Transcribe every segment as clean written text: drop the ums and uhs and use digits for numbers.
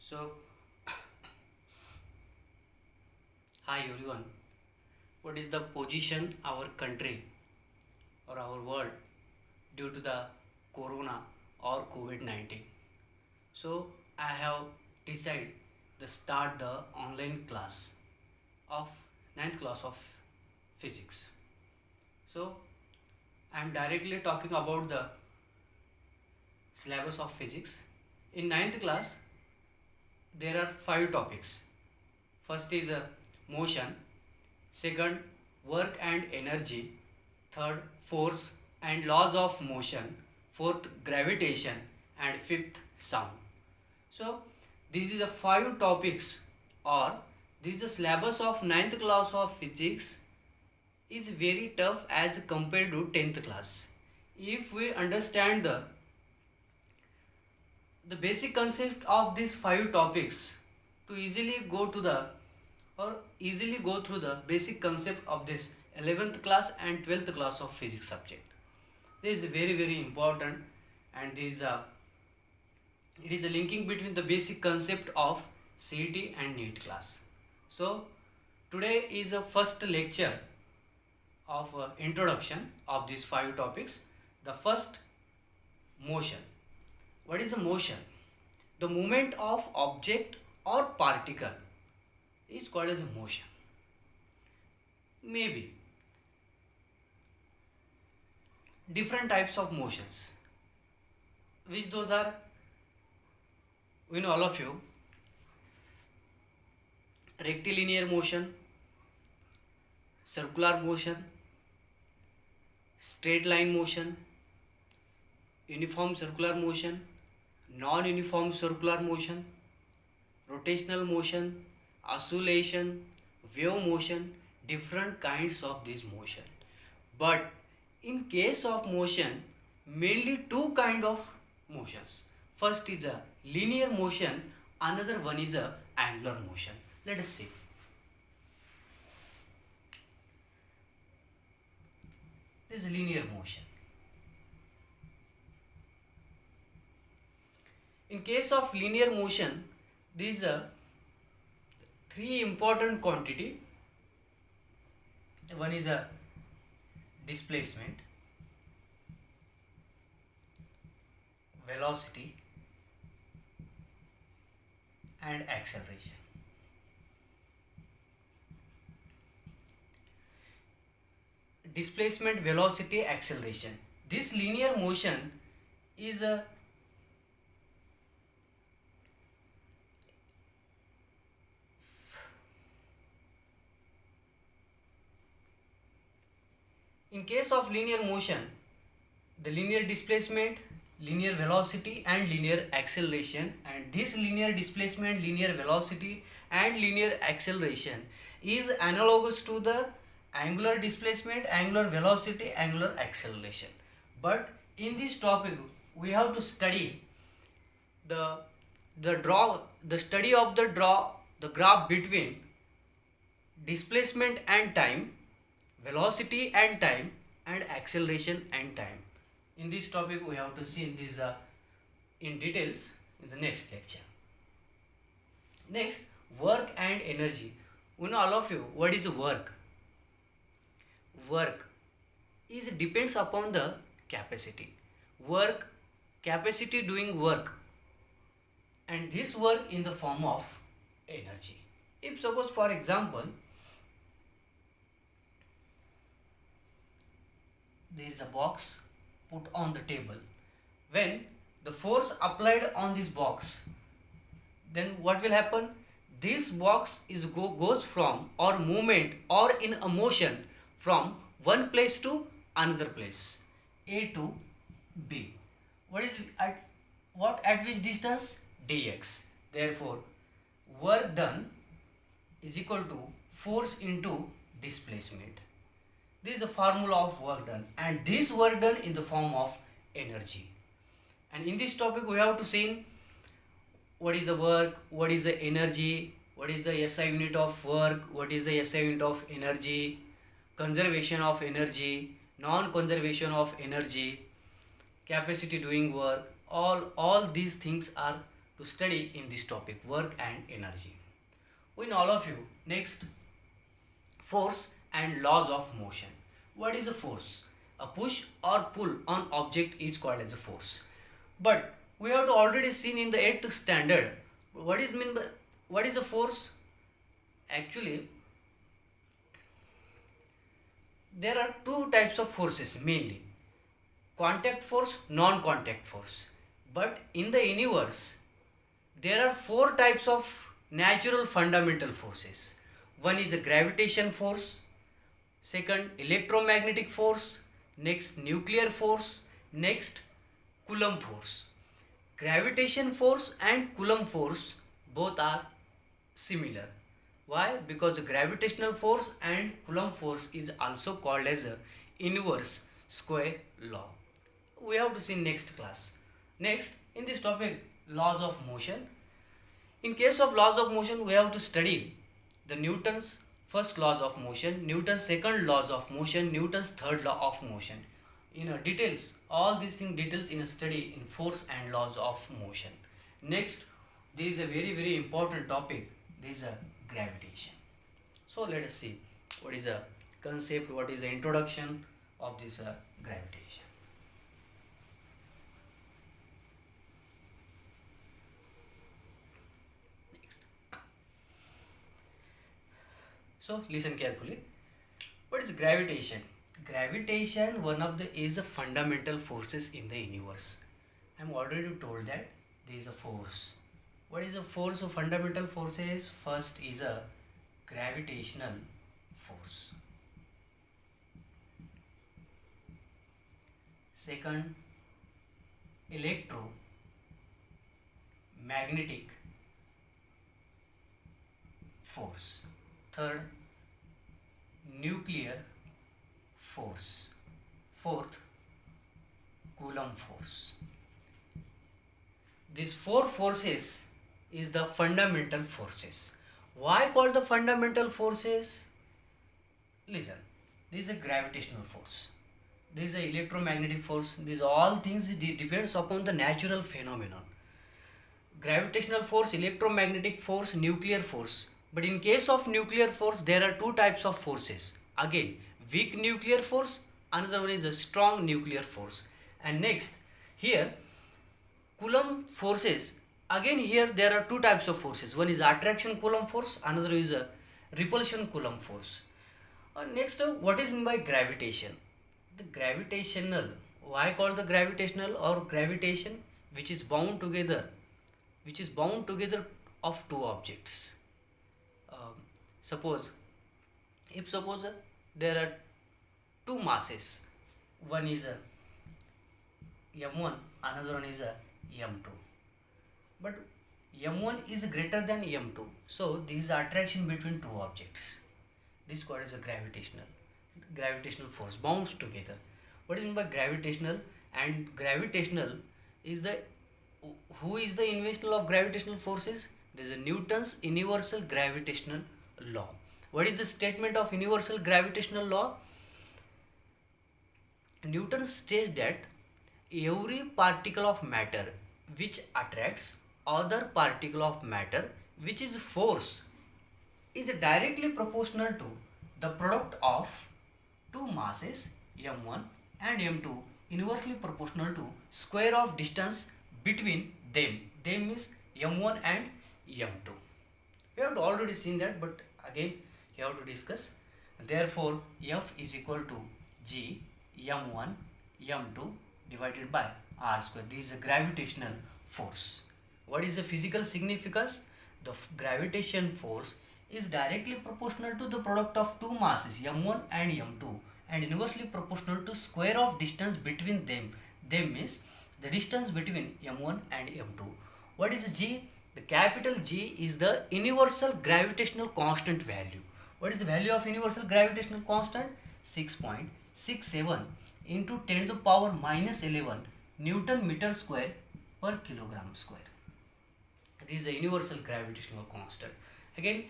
So, hi everyone. What is the position our country or our world due to the corona or COVID-19? So, I have decided to start the online class of ninth class of physics. So, I am directly talking about the syllabus of physics. In ninth class, there are five topics. First is motion, second work and energy, third force and laws of motion, fourth gravitation, and fifth sound. So these are the five topics, or this is the syllabus of ninth class of physics is very tough as compared to 10th class. If we understand the basic concept of these five topics, to easily go to the or easily go through the basic concept of this 11th class and 12th class of physics subject. This is very important, and it is a linking between the basic concept of CET and NEET class. So today is the first lecture of introduction of these five topics. The first, motion. What is the motion? The movement of object or particle is called as motion. Maybe different types of motions, which those are, we know all of you: rectilinear motion, circular motion, straight line motion, uniform circular motion, non-uniform circular motion, rotational motion, oscillation, wave motion, different kinds of this motion. But in case of motion, mainly two kind of motions. First is a linear motion, another one is a angular motion. Let us see. This is linear motion. In case of linear motion, these are three important quantity. One is a displacement, velocity, and acceleration. Displacement, velocity, acceleration. This linear motion is a in case of linear motion, the linear displacement, linear velocity, and linear acceleration, and this linear displacement, linear velocity, and linear acceleration is analogous to the angular displacement, angular velocity, angular acceleration. But in this topic, we have to study the study of the graph between displacement and time, velocity and time, and acceleration and time. In this topic, we have to see this in details in the next lecture. Next, work and energy. You know all of you what is work? Work is depends upon the capacity. Work, capacity doing work, and this work in the form of energy. If suppose for example, there is a box put on the table. When the force applied on this box, then what will happen? This box goes from or movement or in a motion from one place to another place, A to B. At which distance? Dx. Therefore, work done is equal to force into displacement. This is the formula of work done, and this work done in the form of energy. And in this topic, we have to see what is the work, what is the energy, what is the SI unit of work, what is the SI unit of energy, conservation of energy, non-conservation of energy, capacity doing work. All these things are to study in this topic, work and energy. We know all of you. Next, force and laws of motion. What is a force? A push or pull on object is called as a force. But we have already seen in the 8th standard what is a force? Actually, there are two types of forces mainly: contact force, non-contact force. But in the universe, there are four types of natural fundamental forces. One is a gravitation force, second electromagnetic force, next nuclear force, next Coulomb force. Gravitation force and Coulomb force both are similar. Why? Because the gravitational force and Coulomb force is also called as a inverse square law. We have to see next class. Next, in this topic, laws of motion. In case of laws of motion, we have to study the Newton's first laws of motion, Newton's second laws of motion, Newton's third law of motion. In details, all these things details in a study in force and laws of motion. Next, there is a very important topic. This is a gravitation. So let us see what is a concept, what is the introduction of this gravitation. So listen carefully. What is gravitation? Gravitation, one of the is the fundamental forces in the universe. I am already told that there is a force. What is a force of fundamental forces? First is a gravitational force. Second, electromagnetic force. Third, nuclear force. Fourth, Coulomb force. These four forces is the fundamental forces. Why called the fundamental forces? Listen, this is a gravitational force. This is a electromagnetic force. These all things depends upon the natural phenomenon. Gravitational force, electromagnetic force, nuclear force. But in case of nuclear force, there are two types of forces. Again, weak nuclear force, another one is a strong nuclear force. And next, here, Coulomb forces. Again, here there are two types of forces. One is attraction Coulomb force, another is a repulsion Coulomb force. Next, what is meant by gravitation? The gravitational, why called the gravitational or gravitation? Which is bound together of two objects. Suppose there are two masses, one is a m1, another one is a m2, but m1 is greater than m2, so this is attraction between two objects. This is called as a gravitational force bounds together. What is meant by gravitational? And gravitational is the, who is the inventor of gravitational forces? There is a Newton's universal gravitational law. What is the statement of universal gravitational law? Newton states that every particle of matter which attracts other particle of matter which is force is directly proportional to the product of two masses m1 and m2, inversely proportional to square of distance between them. Them means m1 and m2. We have already seen that, but again you have to discuss. Therefore, F is equal to G m1 m2 divided by r square. This is a gravitational force. What is the physical significance? The gravitation force is directly proportional to the product of two masses m1 and m2 and inversely proportional to square of distance between them. Them means the distance between m1 and m2. What is G? The capital G is the universal gravitational constant value. What is the value of universal gravitational constant? 6.67 into 10 to the power minus 11 Newton meter square per kilogram square. This is a universal gravitational constant. Again,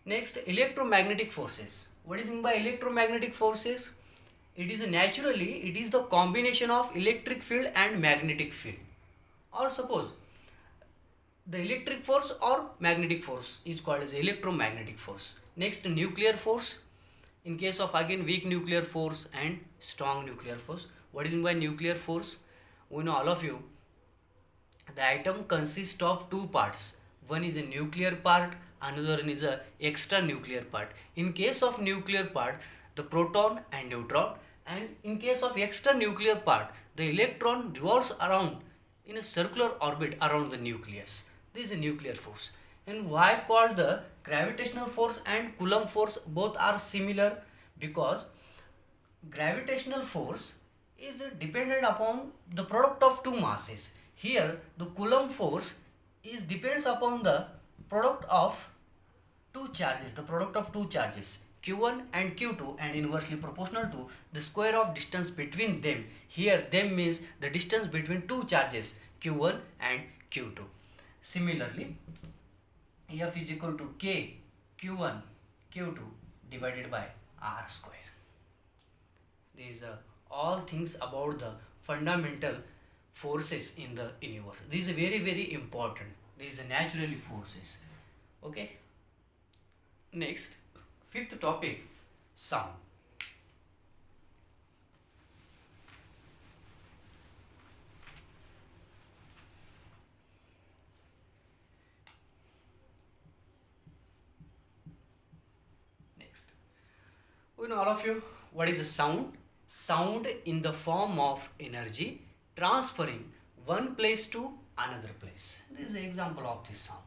next, electromagnetic forces. What is meant by electromagnetic forces? It is the combination of electric field and magnetic field. Or suppose The electric force or magnetic force is called as electromagnetic force. Next, nuclear force. In case of again weak nuclear force and strong nuclear force. What is meant by nuclear force? We know all of you. The atom consists of two parts. One is a nuclear part, another one is a extra nuclear part. In case of nuclear part, the proton and neutron, and in case of extra nuclear part, the electron revolves around in a circular orbit around the nucleus. This is a nuclear force. And why called the gravitational force and Coulomb force both are similar? Because gravitational force is dependent upon the product of two masses. Here the Coulomb force is depends upon the product of two charges, q1 and q2, and inversely proportional to the square of distance between them. Here them means the distance between two charges q1 and q2. Similarly, F is equal to k q1 q2 divided by r square. These are all things about the fundamental forces in the universe. This is very important. These are naturally forces. Okay. Next, fifth topic, sound. Next, we know all of you what is a sound. Sound in the form of energy transferring one place to another place. This is an example of this sound.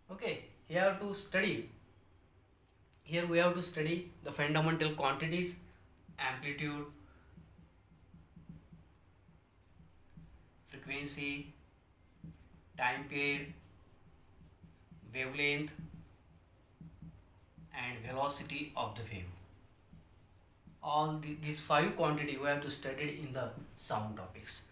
Okay, here we have to study the fundamental quantities: amplitude, frequency, time period, wavelength, and velocity of the wave. All these five quantity we have to study in the sound topics.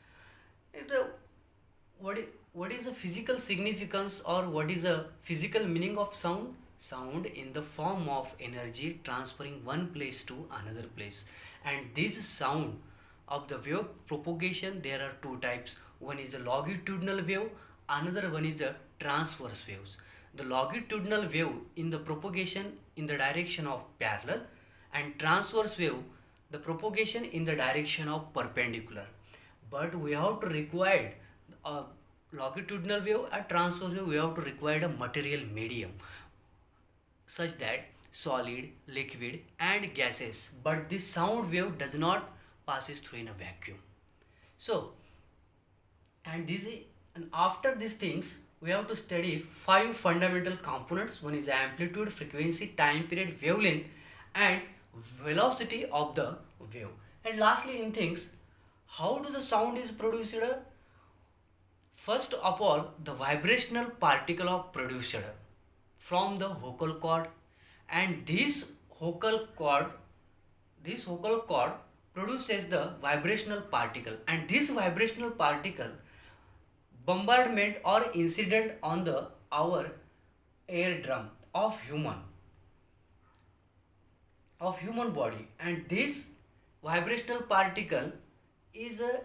What is the physical significance or what is the physical meaning of sound? Sound in the form of energy transferring one place to another place. And this sound of the wave propagation, there are two types. One is a longitudinal wave, another one is a transverse waves. The longitudinal wave in the propagation in the direction of parallel, and transverse wave the propagation in the direction of perpendicular. But we have to require a longitudinal wave, a transverse wave, we have to require a material medium such that solid, liquid and gases, but this sound wave does not passes through in a vacuum. So, and after these things we have to study five fundamental components. One is amplitude, frequency, time period, wavelength and velocity of the wave. And lastly, in things, how do the sound is produced? First of all, the vibrational particle of produced from the vocal cord, and this vocal cord produces the vibrational particle, and this vibrational particle bombardment or incident on the our eardrum of human body, and this vibrational particle is a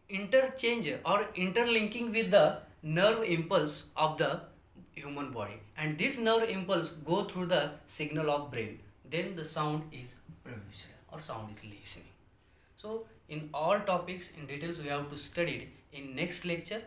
interchange or interlinking with the nerve impulse of the human body, and this nerve impulse go through the signal of brain, then the sound is produced or sound is listening. So in all topics in details we have to study in next lecture.